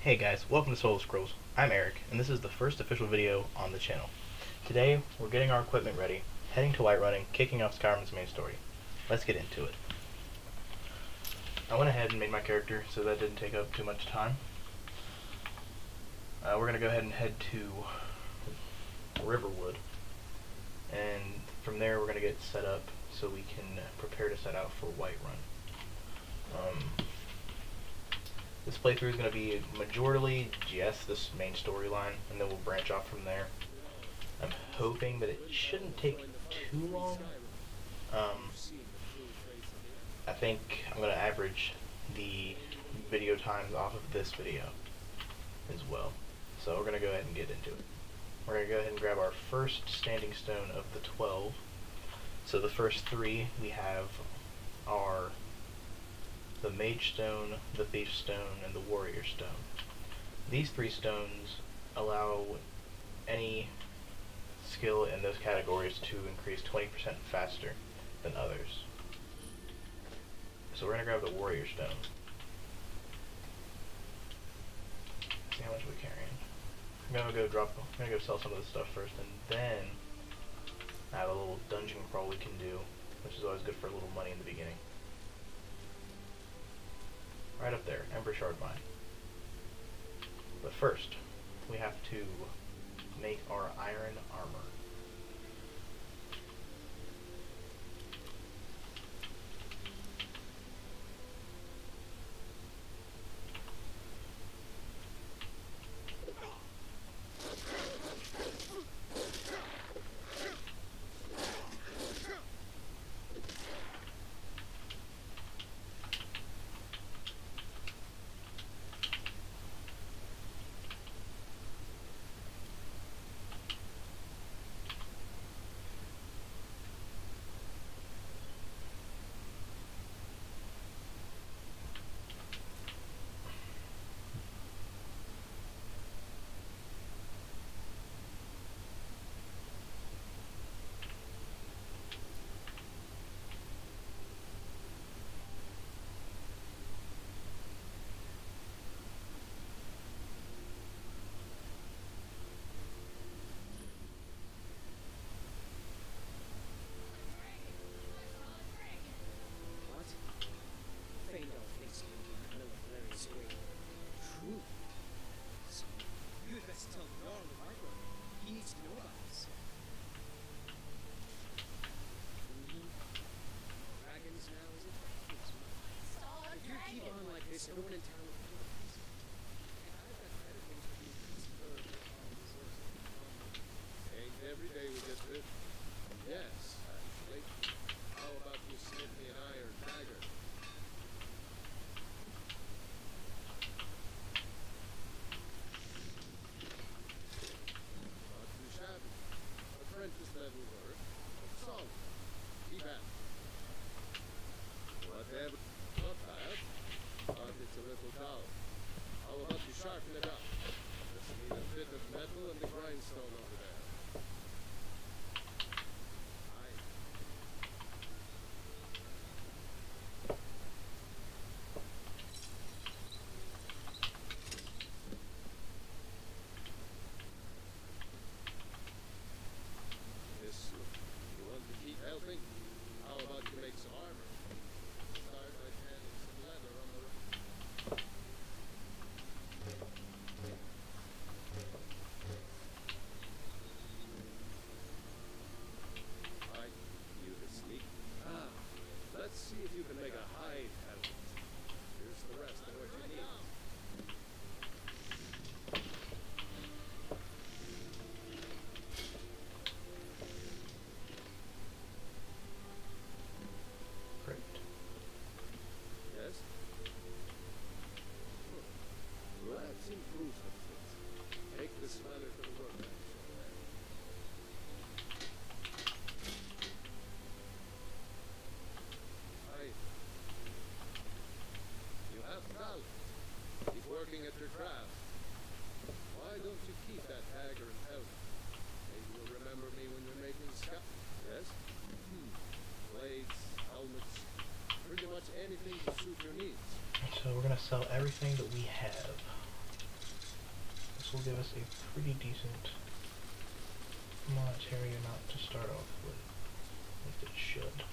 Hey guys, welcome to Solo Scrolls. I'm Eric, and this is the first official video on the channel. Today, we're getting our equipment ready, heading to Whiterun, and kicking off Skyrim's main story. Let's get into it. I went ahead and made my character so that didn't take up too much time. We're going to go ahead and head to Riverwood, and from there we're going to get set up so we can prepare to set out for Whiterun. This playthrough is going to be majorly just this main storyline, and then we'll branch off from there. I'm hoping that it shouldn't take too long. I think I'm going to average the video times off of this video as well. So we're going to go ahead and get into it. We're going to go ahead and grab our first standing stone of the 12. So the first three we have are the Mage Stone, the Thief Stone, and the Warrior Stone. These three stones allow any skill in those categories to increase 20% faster than others. So we're going to grab the Warrior Stone. See how much we're carrying. I'm going to go sell some of this stuff first, and then I have a little dungeon crawl we can do, which is always good for a little money in the beginning. Right up there, Ember Shard Mine. But first, we have to make our iron armor. Everyone in town will feel this. I've got better things to do than explore Ain't every day we get this. Yes, actually. How about you slip me an iron dagger? Not too shabby. Apprentice level work. Solid. Keep at it. Whatever. Not bad. But it's a little dull. How about you sharpen it up? Just need a bit of metal and the grindstone over there. Aye. This look. You want to keep helping? How about you make some armor? Start by tanning some leather on the let's see if you can make a hide helmet. Here's the rest of what you need. Great. Yes? Let's improve the fit. Take this leather to the workbench. Keep working at your craft. Why don't you keep that dagger and helmet? Maybe you'll remember me when you're making stuff. Yes? Blades, helmets, pretty much anything to suit your needs. So we're going to sell everything that we have. will give us a pretty decent monetary amount to start off with. At least it should.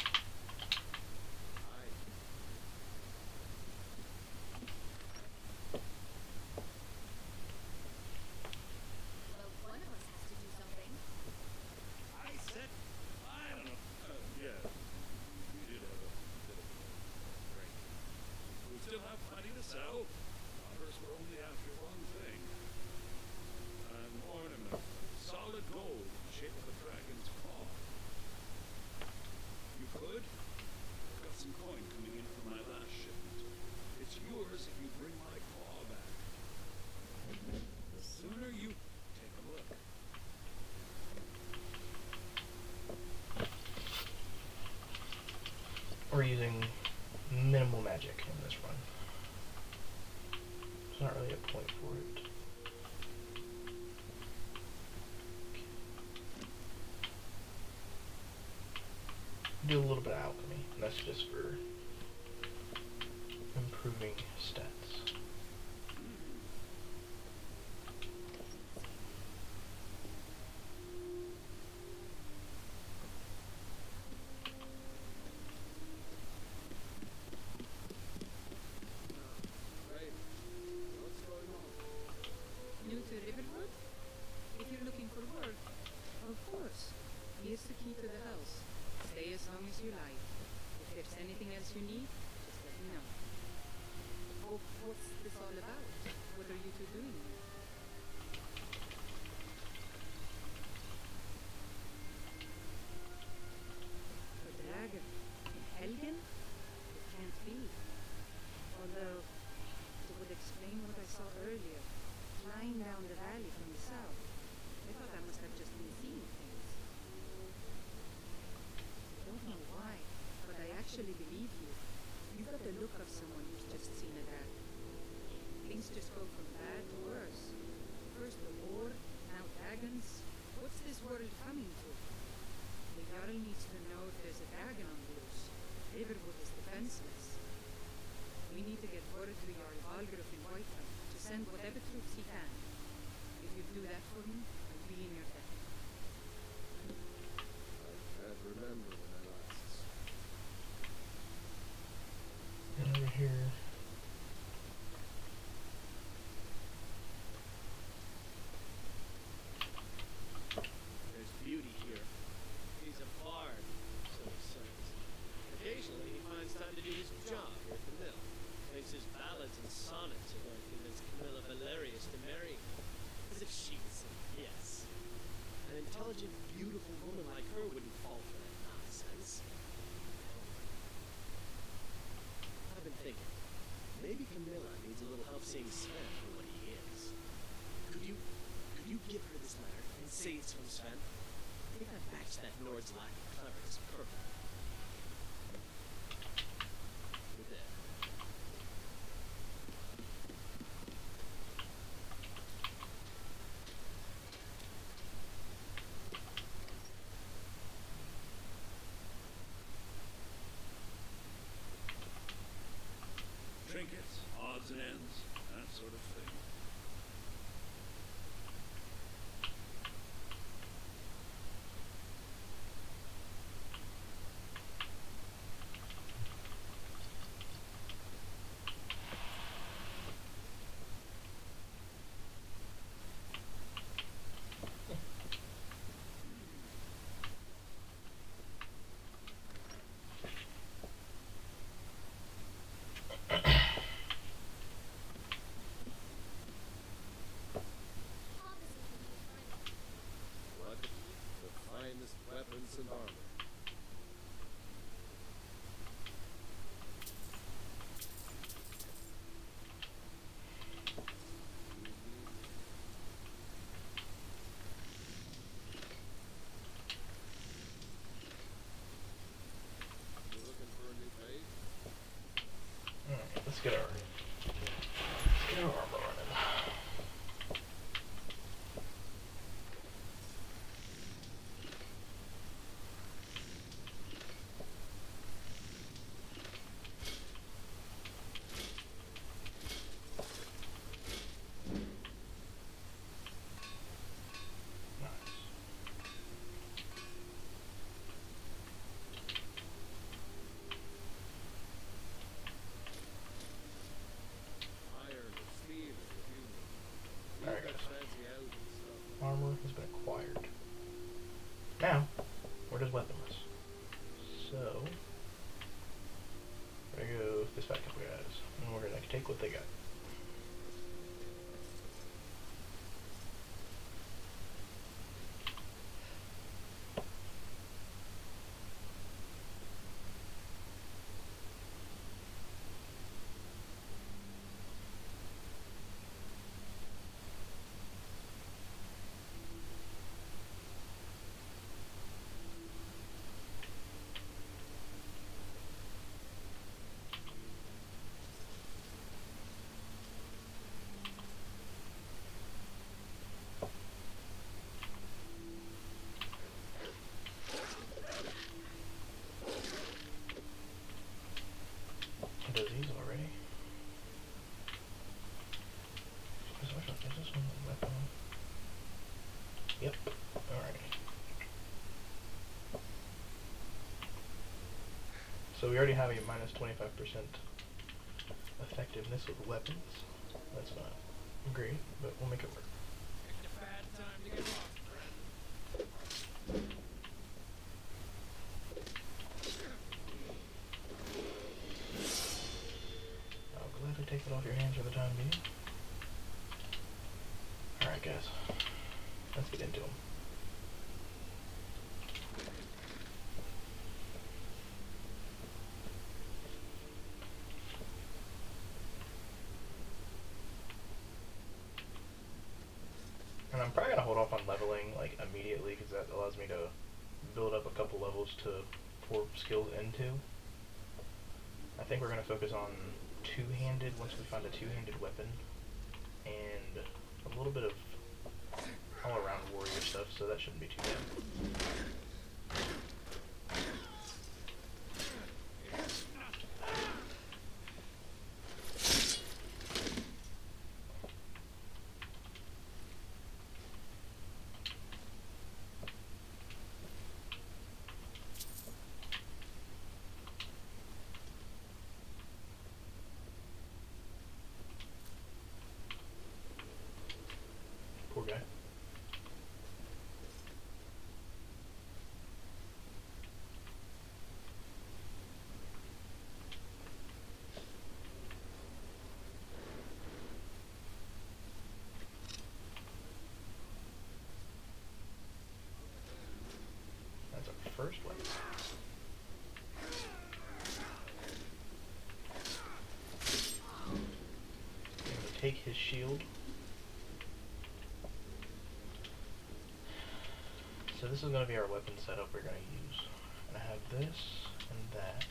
We're using minimal magic in this run. There's not really a point for it. Do a little bit of alchemy, and that's just for improving stats. Send whatever troops he can. If you do that for him, I'll be in your debt. I can't remember when I last. And over here. There's beauty here. He's a bard, so he says. Occasionally he finds time to do his job here at the mill. Thinks his ballads and sonnets are going to convince Camilla Valerius to marry him. As if she would say yes. An intelligent, beautiful woman like her wouldn't fall for that nonsense. I've been thinking, maybe Camilla needs a little help seeing Sven for what he is. Could you give her this letter and say it's from Sven? I think I'd match that Nord's lack of cleverness perfectly. With it. Trinkets, odds and ends, that sort of thing. What? The finest weapons and armor. You looking for a new page? Alright, let's get our armor running. Now, where does weaponless? So, we're gonna go this back couple guys, and we're gonna take what they got. It does these already. Is this one a weapon? Yep. Alright. So we already have a minus 25% effectiveness with weapons. That's not great, but we'll make it work. Picked a bad time to get lost, friend. I'll gladly take it off your hands for the time being. Alright guys, let's get into them. And I'm probably gonna hold off on leveling like immediately because that allows me to build up a couple levels to pour skills into. I think we're gonna focus on two-handed once we find a two-handed weapon, and a little bit of all-around warrior stuff, so that shouldn't be too bad. Poor guy. That's our first weapon. I'm gonna take his shield. So this is going to be our weapon setup we're going to use. I'm going to have this and that.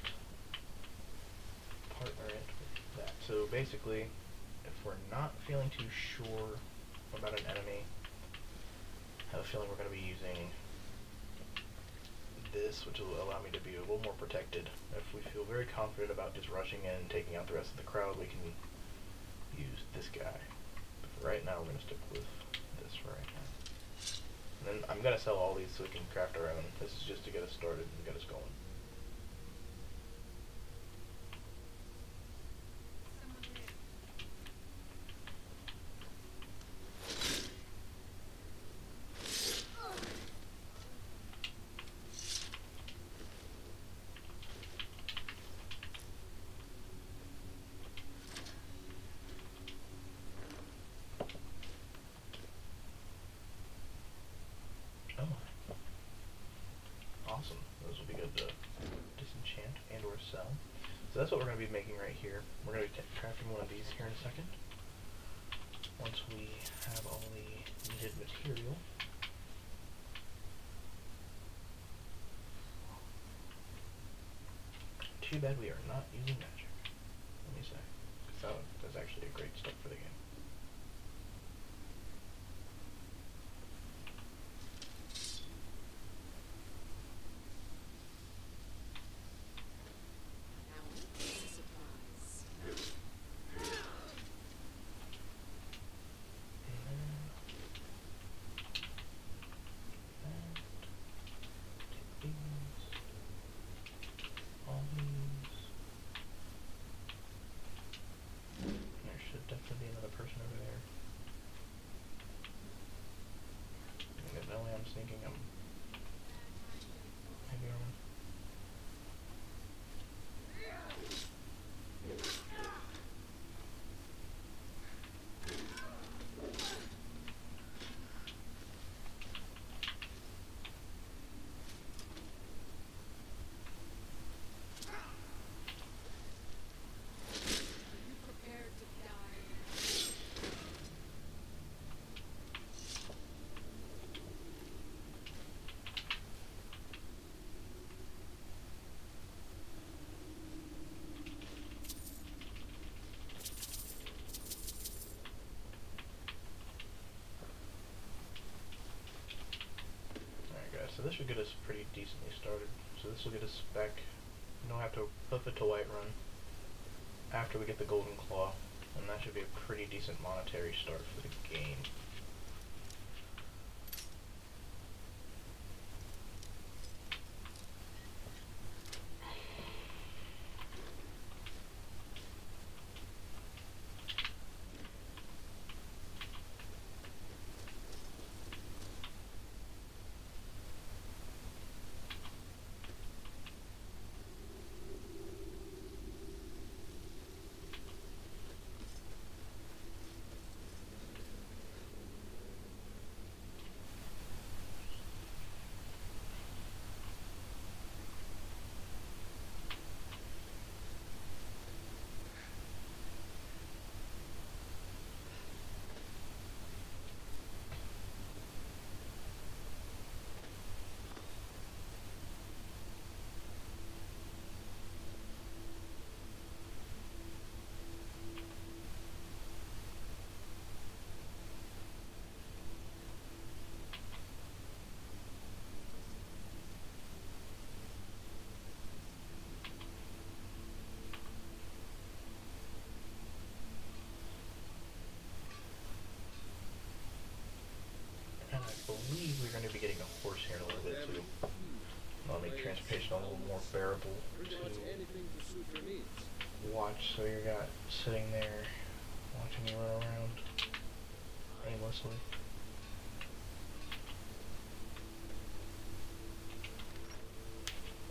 Partner it with that. So basically, if we're not feeling too sure about an enemy, I have a feeling we're going to be using this, which will allow me to be a little more protected. If we feel very confident about just rushing in and taking out the rest of the crowd, we can use this guy. But for right now, we're going to stick with this for right now. And then I'm going to sell all these so we can craft our own. This is just to get us started and get us going. Oh my. Awesome. Those will be good to disenchant and or sell. So that's what we're going to be making right here. We're going to be crafting one of these here in a second. Once we have all the needed material. Too bad we are not using magic. Let me say. Because that's actually a great start for the game. this should get us pretty decently started. So this will get us back. We don't have to flip it to Whiterun after we get the Golden Claw, and that should be a pretty decent monetary start for the game. And I believe we're going to be getting a horse here in a little bit too. That'll make transportation a little more bearable Pretty much to anything to suit your needs. watch. So you're not sitting there watching me run around aimlessly.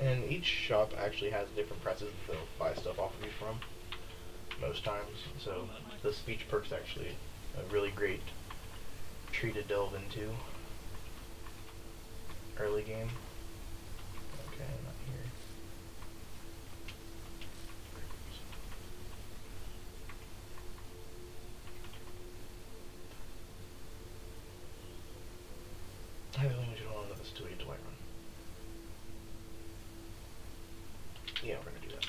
And each shop actually has different prices that they'll buy stuff off of you from, most times. So the speech perk's actually a really great tree to delve into early game. Okay, not here. I really need you to hold on to this till we get to Whiterun. Yeah, we're gonna do that.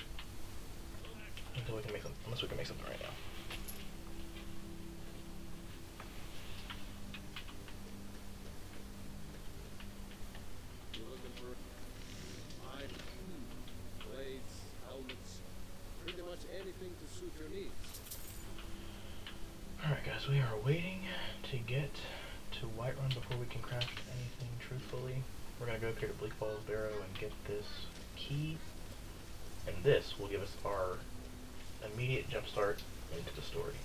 Until we can make something, unless we can make something right now. You're looking for blades, helmets, pretty much anything to suit your needs. Alright guys, we are waiting to get to Whiterun before we can craft anything truthfully. We're gonna go up here to Bleak Falls Barrow and get this key. And this will give us our immediate jump start into the story.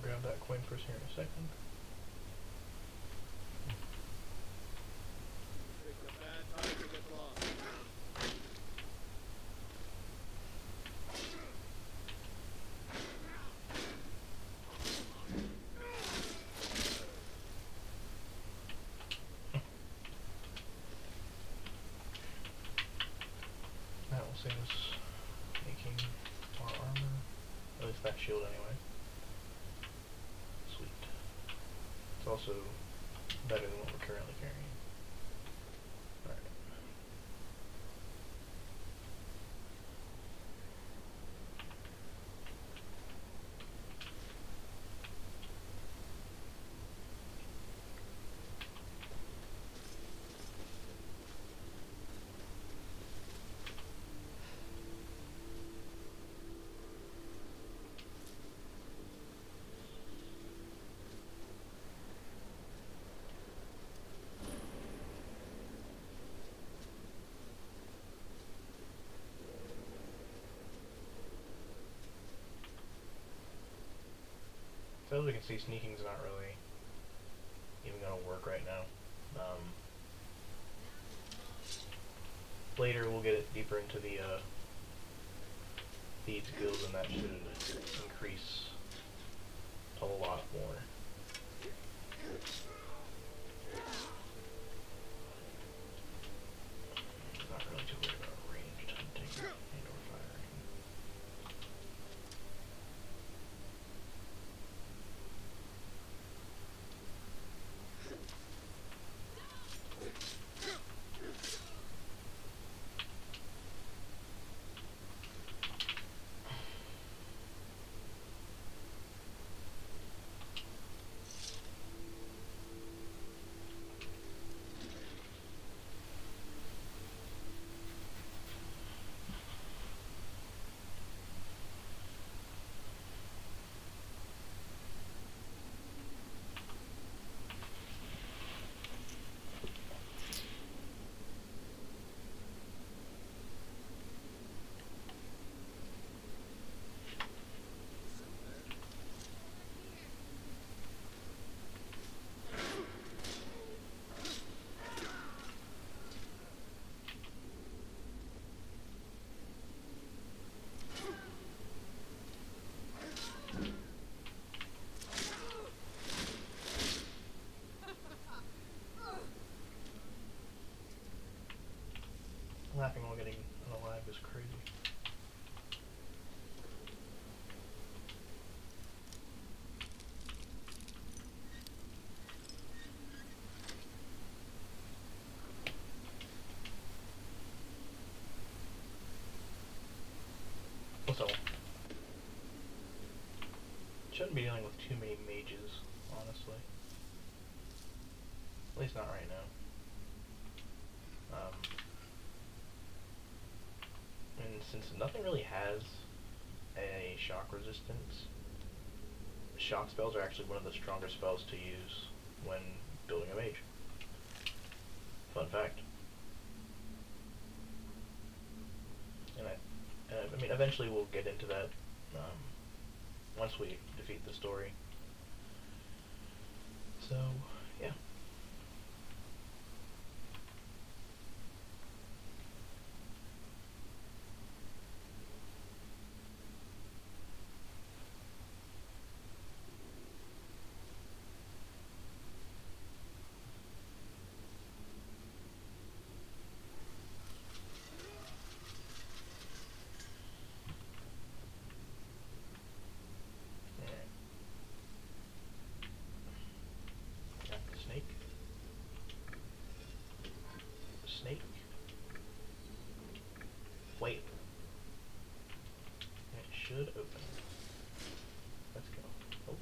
We'll grab that coin first here in a second. Picked a bad time to get lost. save us making our armor. At least that shield anyway. Sweet. It's also better than what we're currently carrying. Alright. So as we can see, sneaking's not really even gonna work right now. Later we'll get deeper into the thieves guild, and that should increase a lot more. Not really too worried about ranged hunting and or firing. Laughing while getting unalive is crazy. So, shouldn't be dealing with too many mages, honestly. At least not right now. And since nothing really has a shock resistance, shock spells are actually one of the stronger spells to use when building a mage. Fun fact. And I mean, eventually we'll get into that once we defeat the story. So, yeah. Snake. Wait. It should open. Let's go. Oh.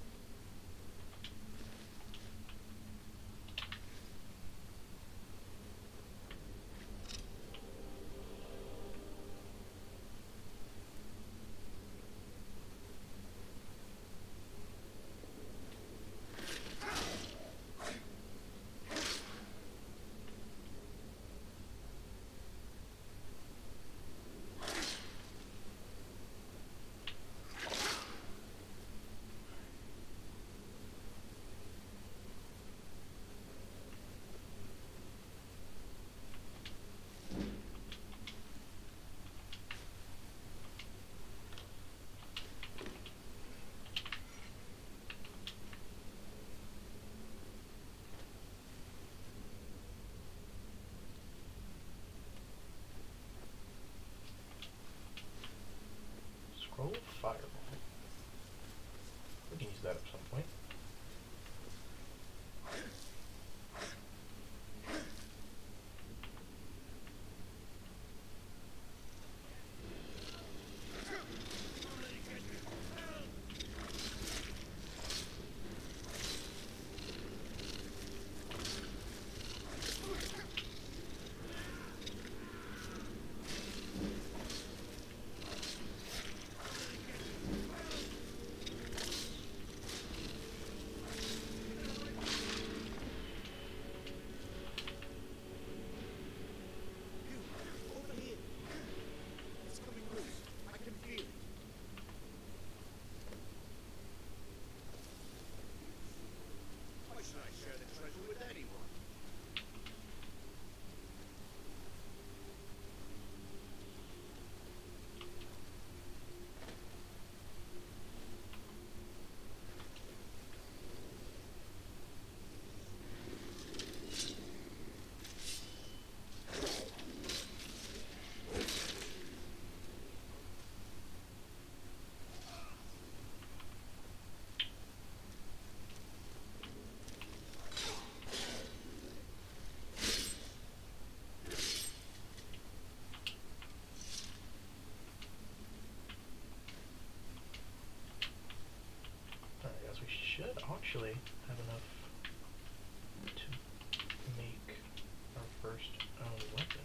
fireball. We can use that at some point. Over here. It's coming loose. I can feel it. Why should I share the treasure with anyone? I guess we should actually have enough to make our first weapon.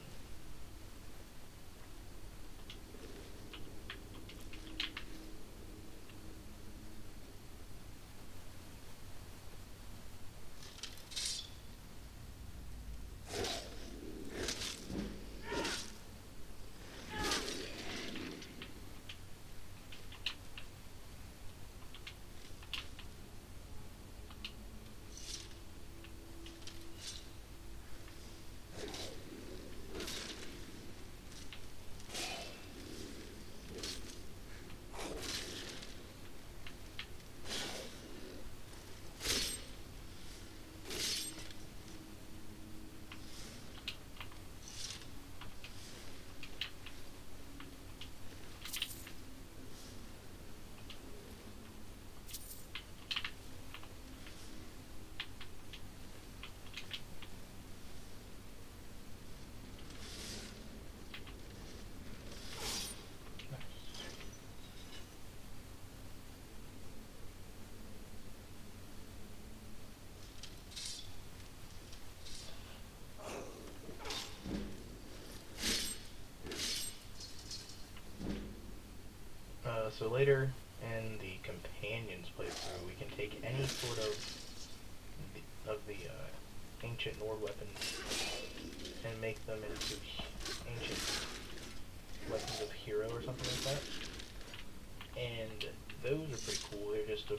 So later in the companions playthrough, we can take any sort of the ancient Nord weapons and make them into ancient weapons of hero or something like that. And those are pretty cool. They're just a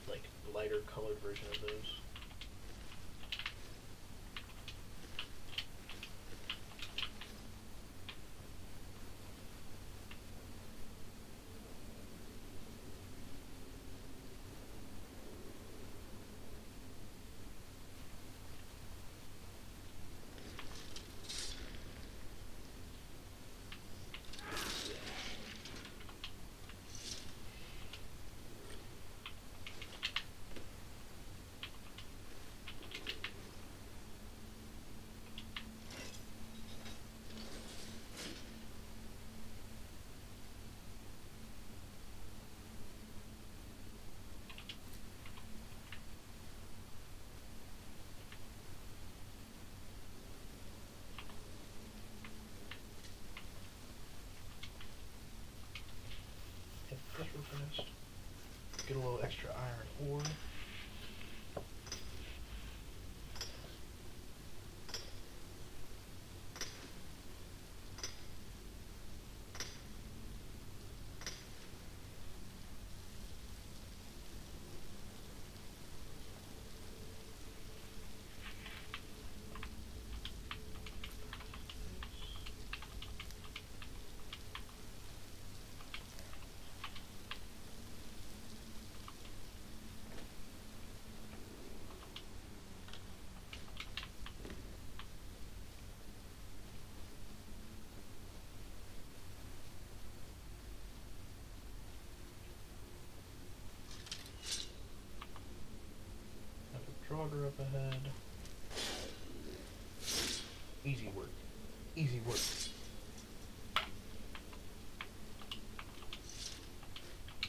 like lighter colored version of those. If we're finished, get a little extra iron ore. water up ahead. Easy work. Easy work. Is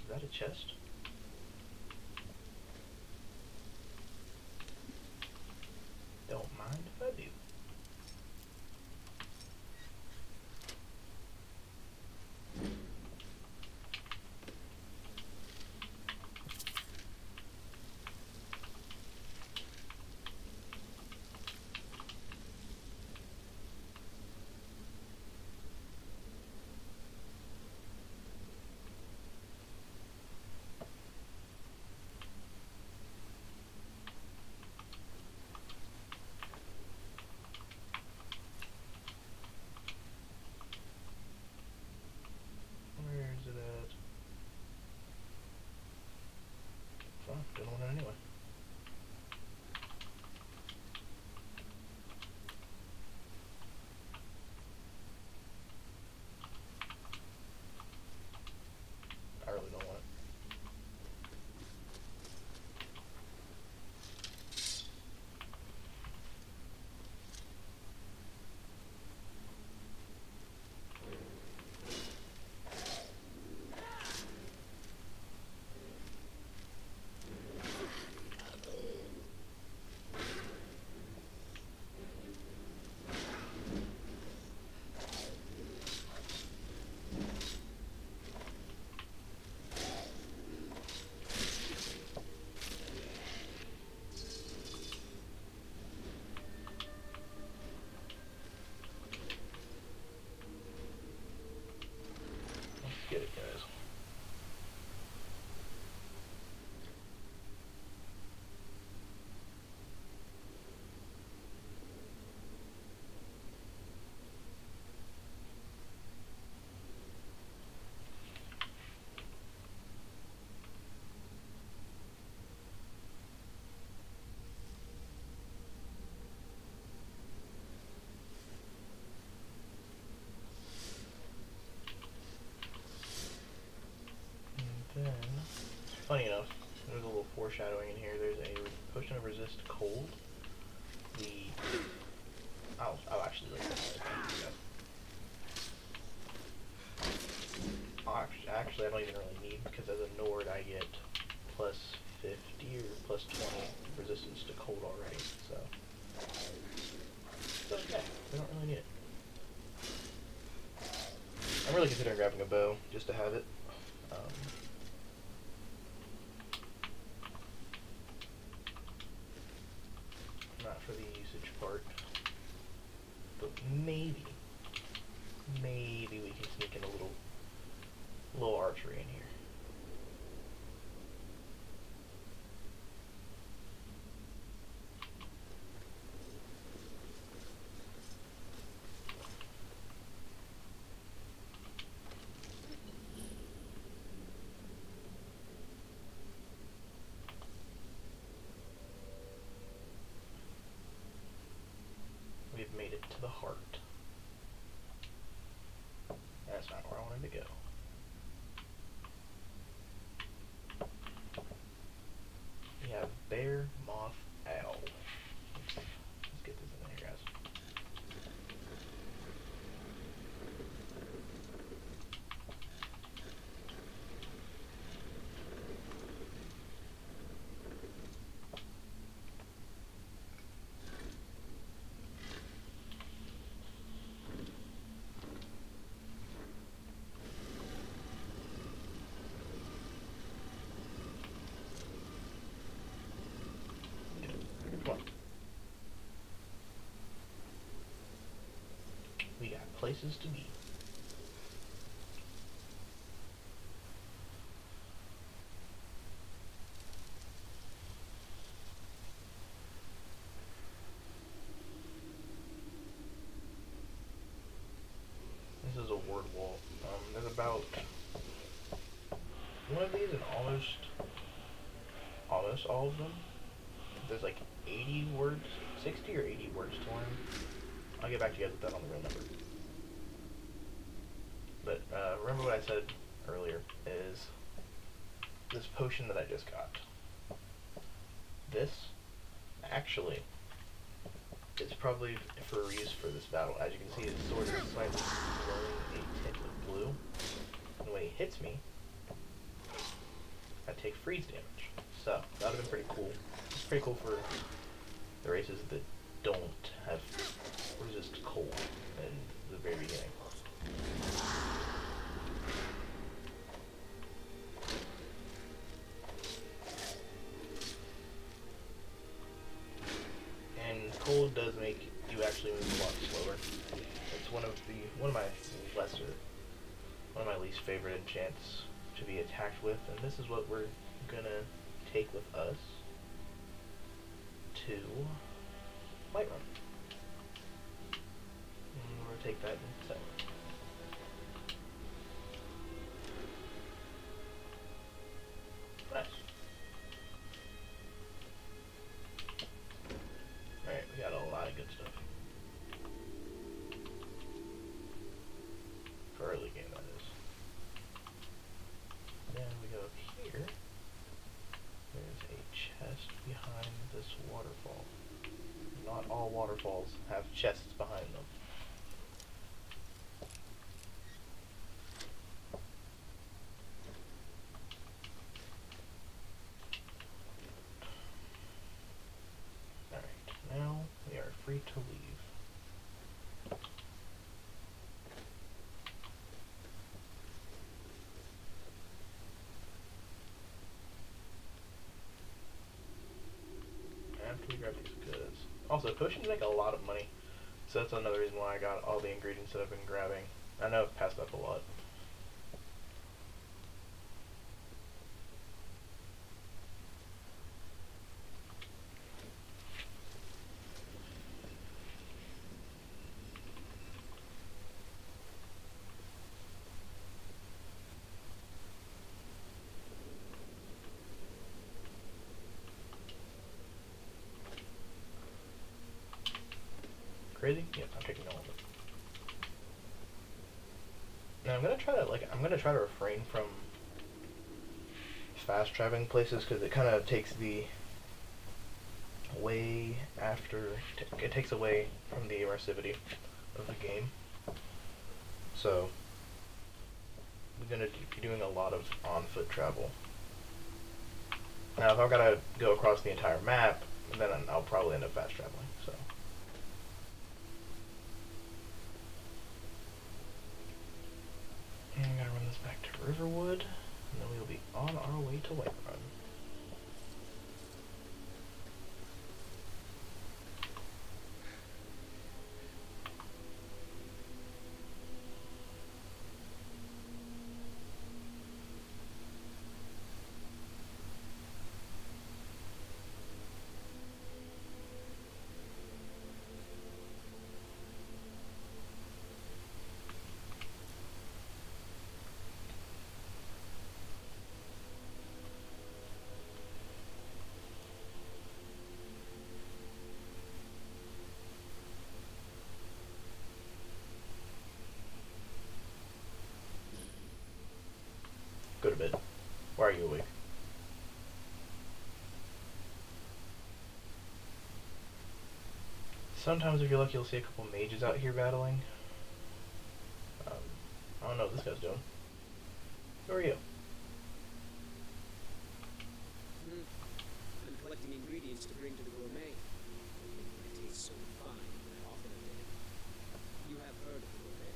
that a chest? Don't mind if I do. Where is it at? Fine, don't want it anyway. I really don't want it. Let's get it, guys. And then, funny enough, there's a little foreshadowing in here. There's a potion of resist cold. I'll actually look at that. Actually, I don't even really need, because as a Nord I get plus 50 or plus 20 resistance to cold already, so okay, we don't really need it. I'm really considering grabbing a bow just to have it. Not for the usage part, but maybe we can sneak in a little archery in here. We've made it to the heart. That's not where I wanted to go. We have bear, moth, owl. Let's get this in here, guys. Come on. We got places to be. This is a word wall. There's about one of these and almost all of them. There's like 80 words, 60 or 80 words to learn. I'll get back to you guys with that on the real number. But remember what I said earlier is this potion that I just got. This actually, it's probably for use for this battle. As you can see, his sword is slightly glowing a tint of blue. And when he hits me, I take freeze damage. So, that would have been pretty cool. It's pretty cool for the races that don't have resist cold in the very beginning. And cold does make you actually move a lot slower. It's one of my least favorite enchants to be attacked with, and this is what we're gonna take with us to Whiterun. And we're gonna take that instead. Nice. Alright, we got a lot of good stuff. For early game, that is. Then we go up here. There's a chest behind this waterfall. Not all waterfalls have chests behind them. Alright, now we are free to leave. After we grab these goods. Also, potions make a lot of money, so that's another reason why I got all the ingredients that I've been grabbing. I know I've passed up a lot. Crazy? Yep, I'm taking all of it. Now I'm gonna try to refrain from fast traveling places because it kind of takes the it takes away from the immersivity of the game. So we're gonna be doing a lot of on-foot travel. Now if I've got to go across the entire map, then I'll probably end up fast traveling. So. And we gotta run this back to Riverwood, and then we'll be on our way to Whiterun. Go to bed. Why are you awake? Sometimes if you're lucky you'll see a couple mages out here battling. I don't know what this guy's doing. Who are you? I'm collecting ingredients to bring to the gourmet. It tastes so fine that often a day. You have heard of the gourmet.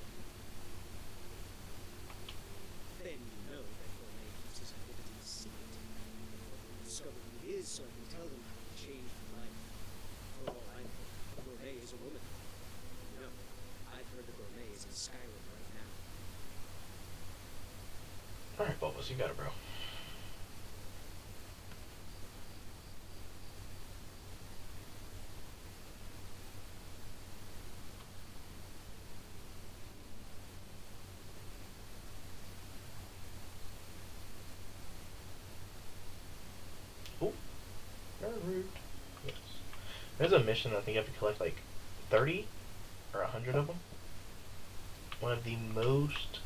Then you know that gourmet keeps his identity secret. Discover who he is so I can tell them how to change my life. For all I know, the gourmet is a woman. No, I've heard the gourmet is in Skyrim right now. Alright, Bulbous, you got it, bro. Oh, rude. Yes. There's a mission I think you have to collect like 30 or 100 of them. One of the most,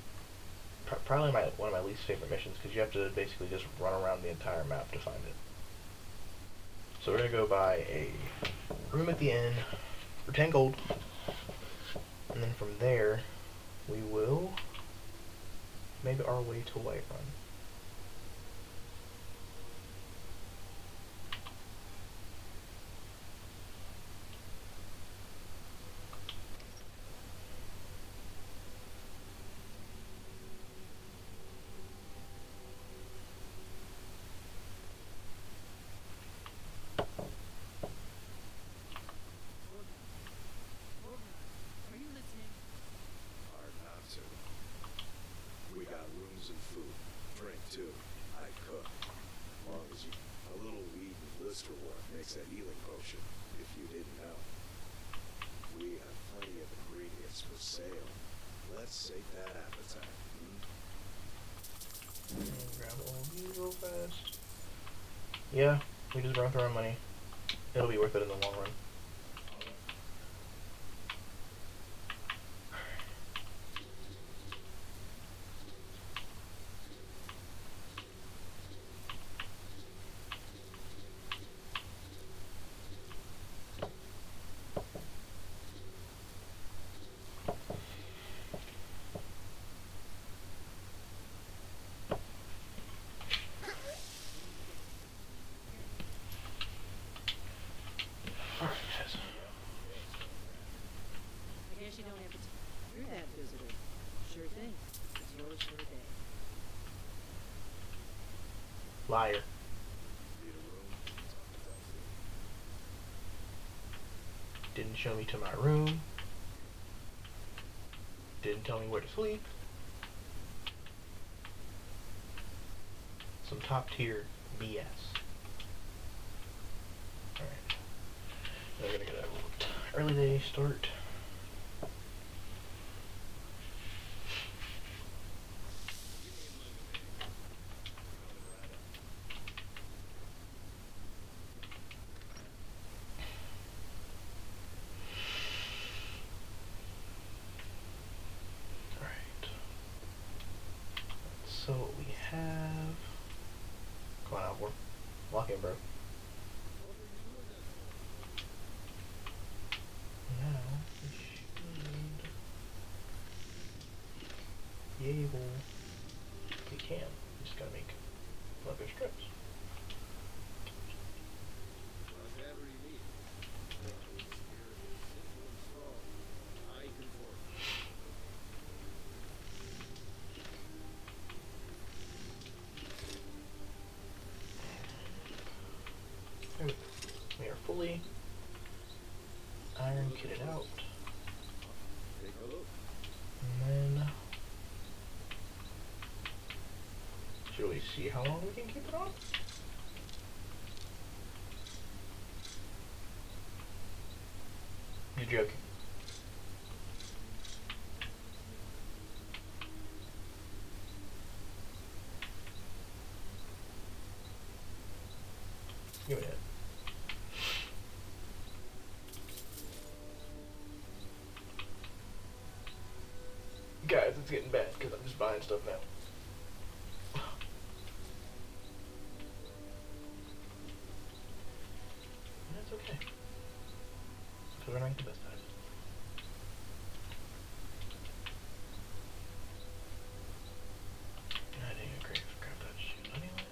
probably one of my least favorite missions because you have to basically just run around the entire map to find it. So we're gonna go buy a room at the inn for 10 gold, and then from there we will make our way to Whiterun. Are you listening? Hard not to. We got rooms and food. Drink, too. I cook. As long as you... A little weed and blister wort makes a healing potion, if you didn't know. We have plenty of ingredients for sale. Let's sate that appetite, Grab all these real fast. Yeah, we just run through our money. It'll be worth it in the long run. I guess you don't have to. You're that visitor. Sure thing. It's yours for a day. Liar. Need a room? Didn't show me to my room. Didn't tell me where to sleep. Some top tier BS. Alright. We're gonna get a early day start. Alright. So what we have. Come on out, walk in, bro. Now we should be able. We can. We just gotta make leather strips. Whatever you need. Spirit, simple and strong. I can forge. There we go. We are fully iron kitted out. Take a look. And then should we see how long we can keep it on? You're joking. Give me that. Guys, it's getting bad because I'm just buying stuff now. That's okay. Because we're not getting the best out of it. I didn't agree to grab that shoe anyway.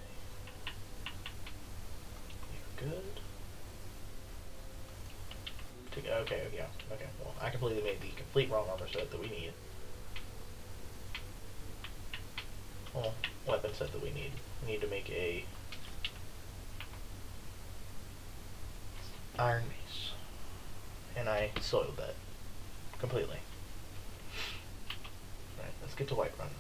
You're good. Okay, yeah. Okay, well, I completely made the complete wrong armor set that we need. Well, weapon set that we need. We need to make a iron mace. And I soiled that completely. Alright, let's get to Whiterun.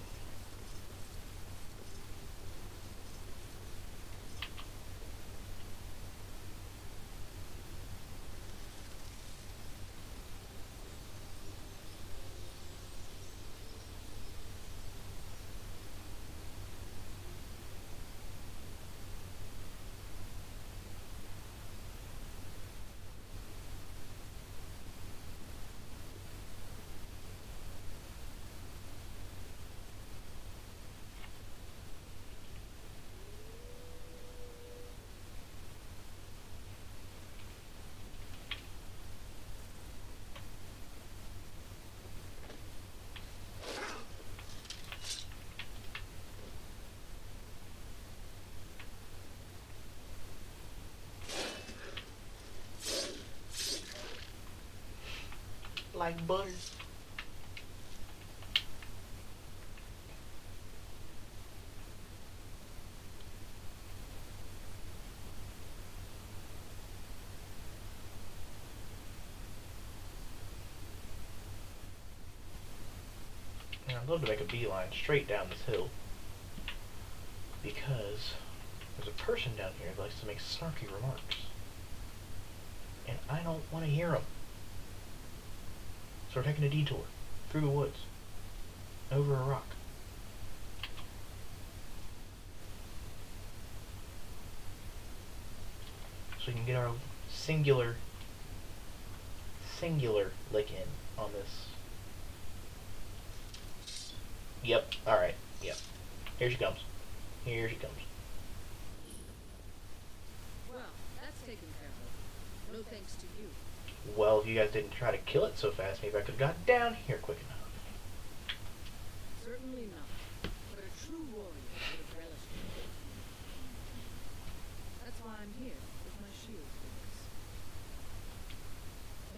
like butter. And I'd love to make a beeline straight down this hill, because there's a person down here that likes to make snarky remarks, and I don't want to hear them. So we're taking a detour through the woods, over a rock. So we can get our singular lick in on this. Yep, alright, yep. Here she comes. Here she comes. Well, that's taken care of. No thanks to you. Well, if you guys didn't try to kill it so fast, maybe I could have got down here quick enough. Certainly not. But a true warrior would have relished it. That's why I'm here, with my shield for this.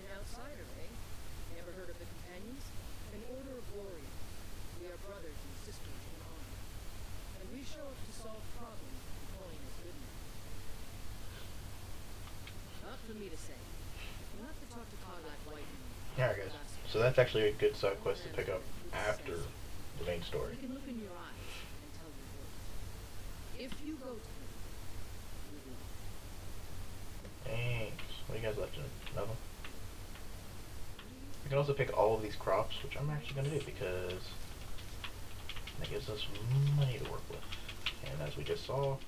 An outsider, eh? Never heard of the Companions? An order of warriors. We are brothers and sisters in honor. And we show up to solve problems and coin is good enough. Not for me to say. You'll have to talk to Kael Redknight. Alright guys, so that's actually a good side quest to pick up after the main story. He can look in your eyes and tell you words. If you go to him, you will. Thanks. What do you guys left in it? Nothing? We can also pick all of these crops, which I'm actually going to do because that gives us money to work with. And as we just saw,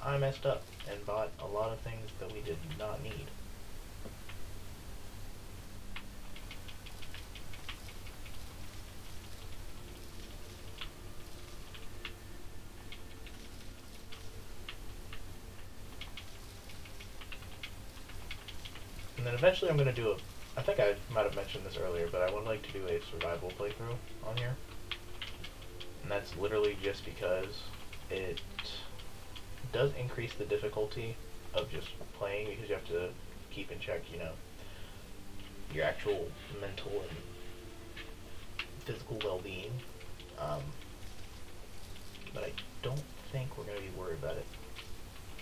I messed up and bought a lot of things that we did not need. And then eventually I'm going to do a, I think I might have mentioned this earlier, but I would like to do a survival playthrough on here. And that's literally just because it does increase the difficulty of just playing, because you have to keep in check, you know, your actual mental and physical well-being. But I don't think we're going to be worried about it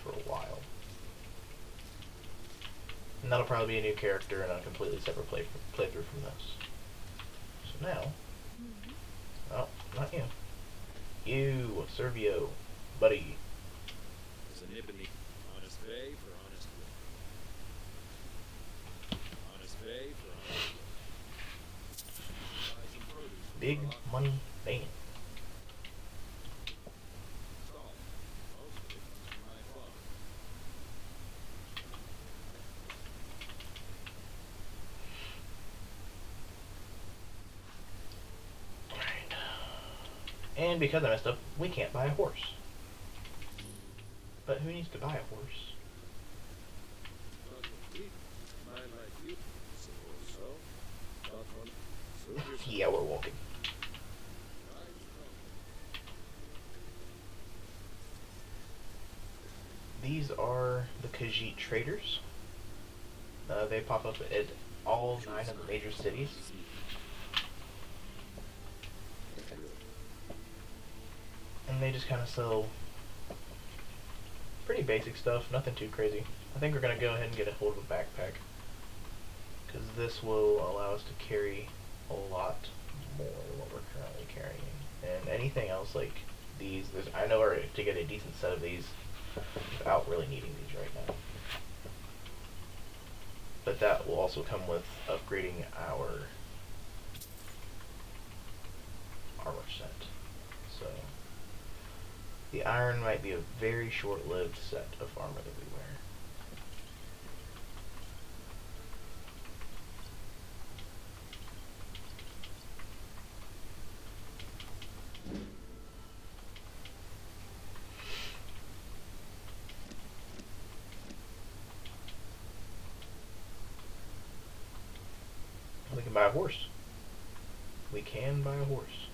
for a while. And that'll probably be a new character and a completely separate playthrough from this. So now, oh, not you. You, Servio, buddy. There's a nib in the honest pay for honest work. Honest pay for honest work. Buy some produce. Big money man. It's all. Most of it is my farm. Alright. And because I messed up, we can't buy a horse. But who needs to buy a horse? Not complete. Man like you. Suppose so. Not one. Suit yourself. Yeah, we're walking. Right strong. These are the Khajiit traders. They pop up at all 9 of the major cities. And they just kind of sell pretty basic stuff, nothing too crazy. I think we're going to go ahead and get a hold of a backpack, because this will allow us to carry a lot more than what we're currently carrying. And anything else like these, I know where to get a decent set of these without really needing these right now. But that will also come with upgrading our armor set. So the iron might be a very short-lived set of armor that we wear. We can buy a horse. We can buy a horse.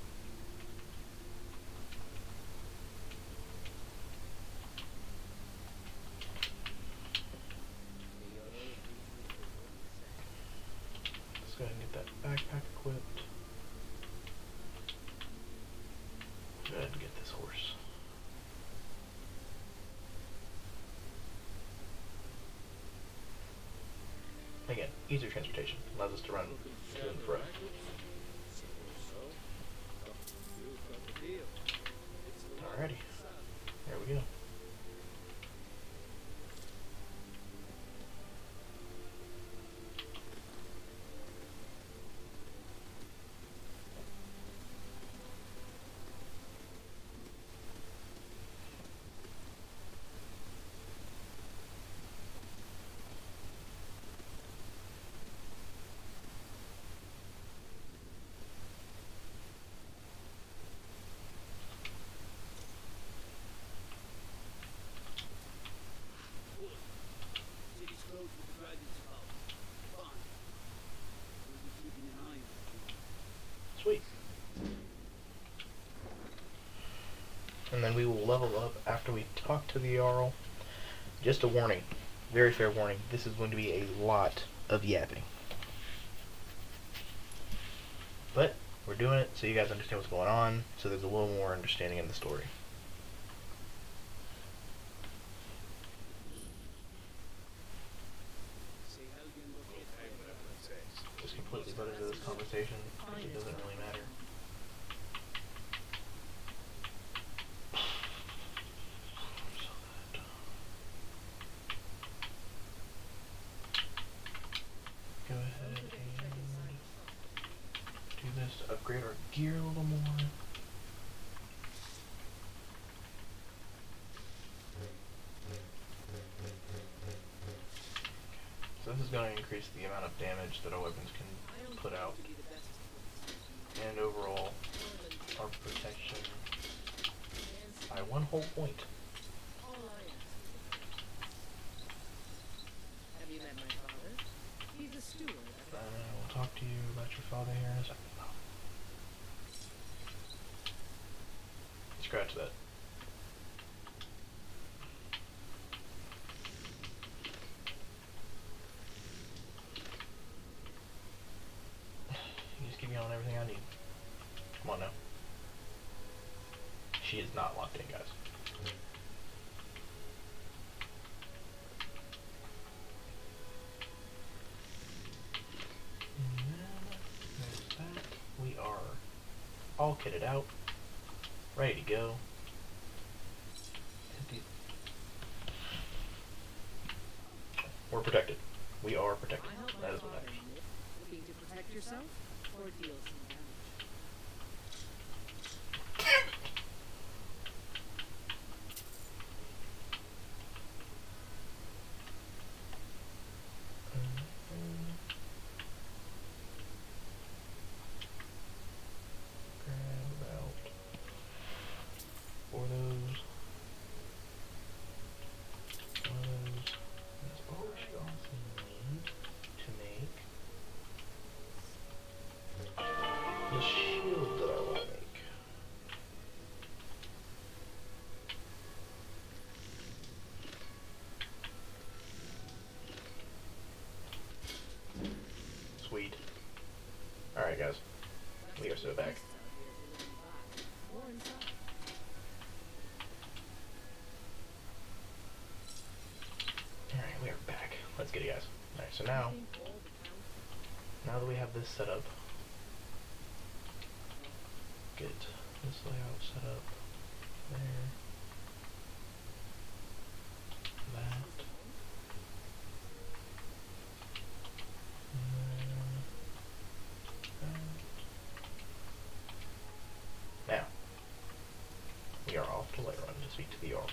Let's go ahead and get that backpack equipped. Go ahead and get this horse. Again, easier transportation. Allows us to run to and fro. Alrighty. There we go. City's closed with the dragons about. Fine. We'll be keeping an eye on it. Sweet. And then we will level up after we talk to the Jarl. Just a warning, very fair warning, this is going to be a lot of yapping. But we're doing it so you guys understand what's going on, so there's a little more understanding in the story. Say Helgen will get Hey, whatever it takes. Just completely butt into this conversation, which it doesn't really matter. So that go ahead and do this to upgrade our gear a little more. So this is going to increase the amount of damage that our weapons can put out, and overall our protection by 1 whole point. All I ask. Have you met my father? He's a steward. We'll talk to you about your father here in a second. Scratch that. You just give me on everything I need. Come on now. She is not locked in, guys. And then there's that. We are all kitted out, ready to go. We're protected. We are protected. I help my That is what father matters. in this. Looking to protect yourself or deal some damage? Grab out 4 of those. 1 of those. That's all we should also need to make the shield that I want to make. Sweet. Alright guys, we are so back. Or inside. Alright, we are back. Let's get it, guys. Alright, so now that we have this set up, get this layout set up there, that, and then that. Now, we are off to Whiterun to speak to the Jarl.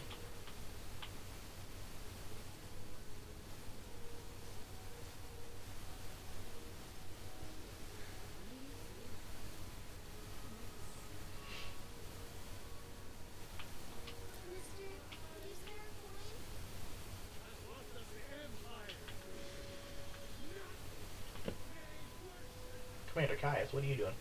Commander Caius, what are you doing?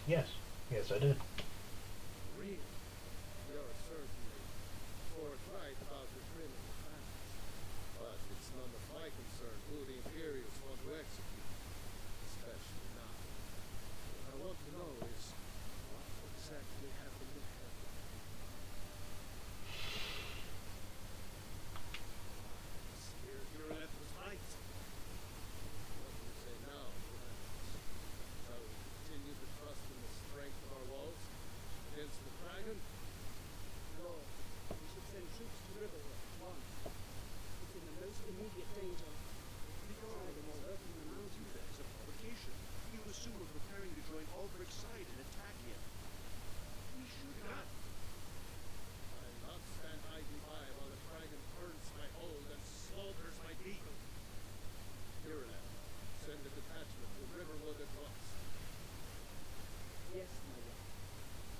Yes. Yes, I did. Really? You're certainly forthright about the criminal past. But it's none of my concern who the Imperials want to execute. Especially now. What I want to know is what exactly happened in hell. Your left was right. What do you say now, Perhaps? Shall we continue to trust in the strength of our walls against the dragon? No. We should send troops to Riverwood at once. It's in the most immediate danger. The dragon was lurking in the mountains there as a provocation. He was soon preparing to join Ulfric's side and attack him. We should not. I'll not stand idly by while the dragon burns my hold and slaughters my people. Hiralan, send a detachment to Riverwood at once. Yes, my lord.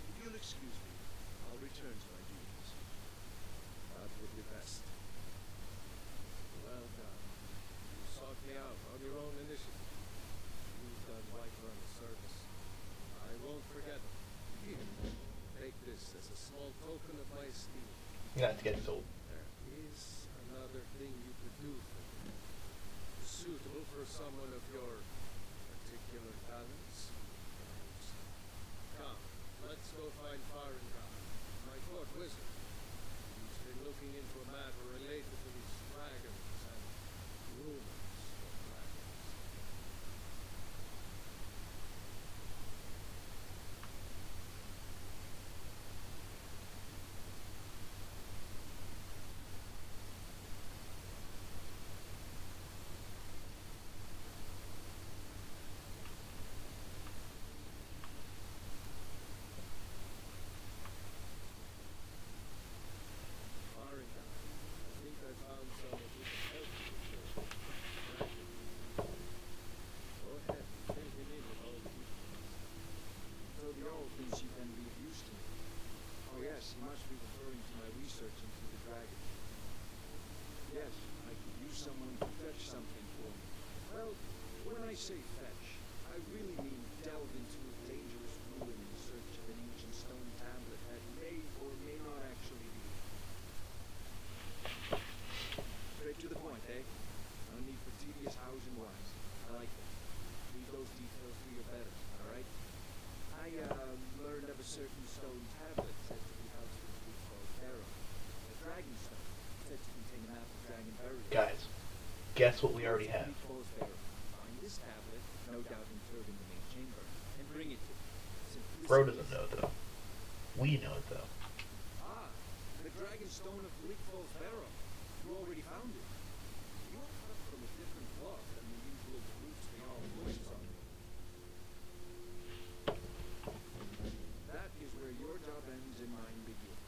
If you'll excuse me, I'll return to my duties. That would be best. Well done. You sought me out on your own initiative. You've done Whiterun a service. I won't forget it. Here, take this as a small token of my esteem. That's getting old. There is another thing you could do for me. Suitable for someone of your particular talents, perhaps. Come, let's go find Farengar, my court wizard. He's been looking into a matter related to these dragons and rumors of dragons. Farengar, I think I found someone who can help you with your dragon. Go ahead, fill him in on all the details. So the old thinks you can be of use to me. Oh yes, he must be referring to my research into the dragon. Yes, I could use someone to fetch something for me. Well, when I say fetch, I really mean delve into a dangerous ruin in search of an ancient stone tablet that may or may not actually be. Straight to the point, eh? No need for tedious hows and whys. I like that. Leave those details to your betters, alright? I, learned of a certain stone tablet said to be housed in a book called Pharaoh. A dragon stone, said to contain a map of dragon burial. Guys, guess what we already have. Find this tablet, no doubt interred in the main chamber, and bring it to me. Bro doesn't know it though. We know it though. Ah, the dragon stone of Bleakfall's Pharaoh. You already found it. You're cut from a different cloth than the usual roots we all voices on. That is where your job ends and mine begins.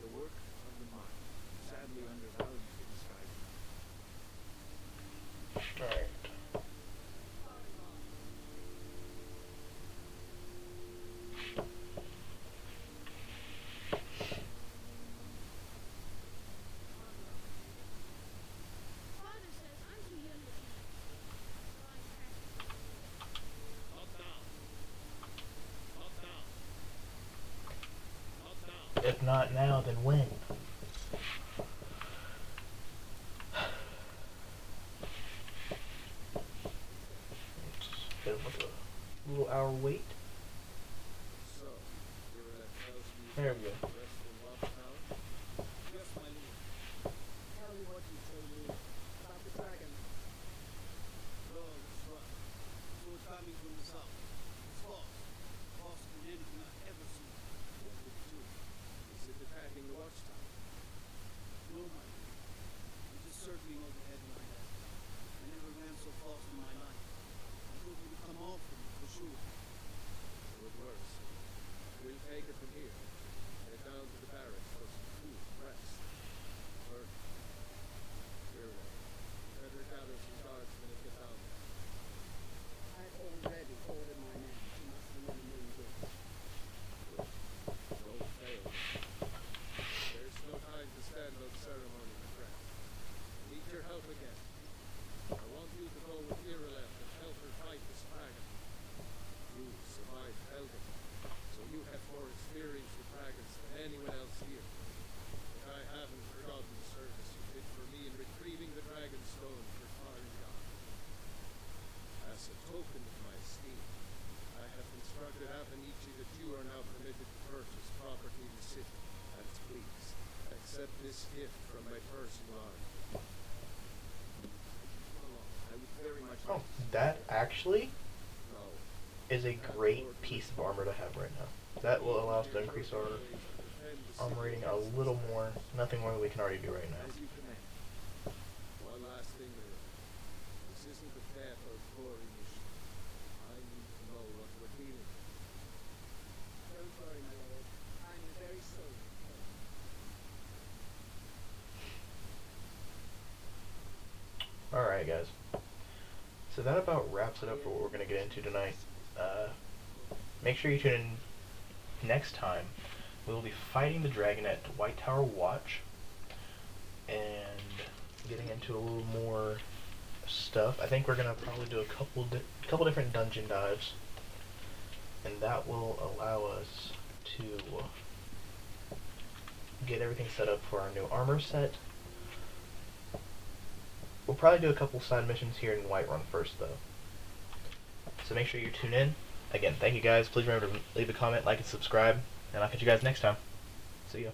The work of the mind, sadly undervalued in Skyrim. Alright. Father says I'm too young to eat. So I practice. Not now. Not now. Not now. If not now, then when? It's been like a little hour wait. So, Hiralan tells you There we go. rest in Watchtown? Yes, my lord. Tell me what you told me about the dragon. No, that's right. So it's coming from the south. It's fast. Faster than anything I've ever seen. What would it do? Is it attacking the Watchtown? No, my lord. It is certainly not the headline. I never ran so fast in my life. I thought it would come off me, for sure. Good works. We'll take it from here. Head down to the barracks for some food and rest. First, Hiralan, better gather some guardsmen and get down there. I've already ordered this gift from my first lord. I would very much Oh, like to see that actually No. is a great piece of armor to have right now. That will allow us to increase our armor rating a little more. Nothing more than we can already do right now. as you command. One last thing, Mirror. This isn't the path or glory mission. I need to know what we're dealing with. Don't worry, my lord. I'm the very soul of Kael. Alright, guys. So that about wraps it up for what we're going to get into tonight. Make sure you tune in next time. We will be fighting the dragon at White Tower Watch and getting into a little more stuff. I think we're going to probably do a couple different dungeon dives, and that will allow us to get everything set up for our new armor set. We'll probably do a couple side missions here in Whiterun first, though. So make sure you tune in. Again, thank you guys. Please remember to leave a comment, like, and subscribe. And I'll catch you guys next time. See ya.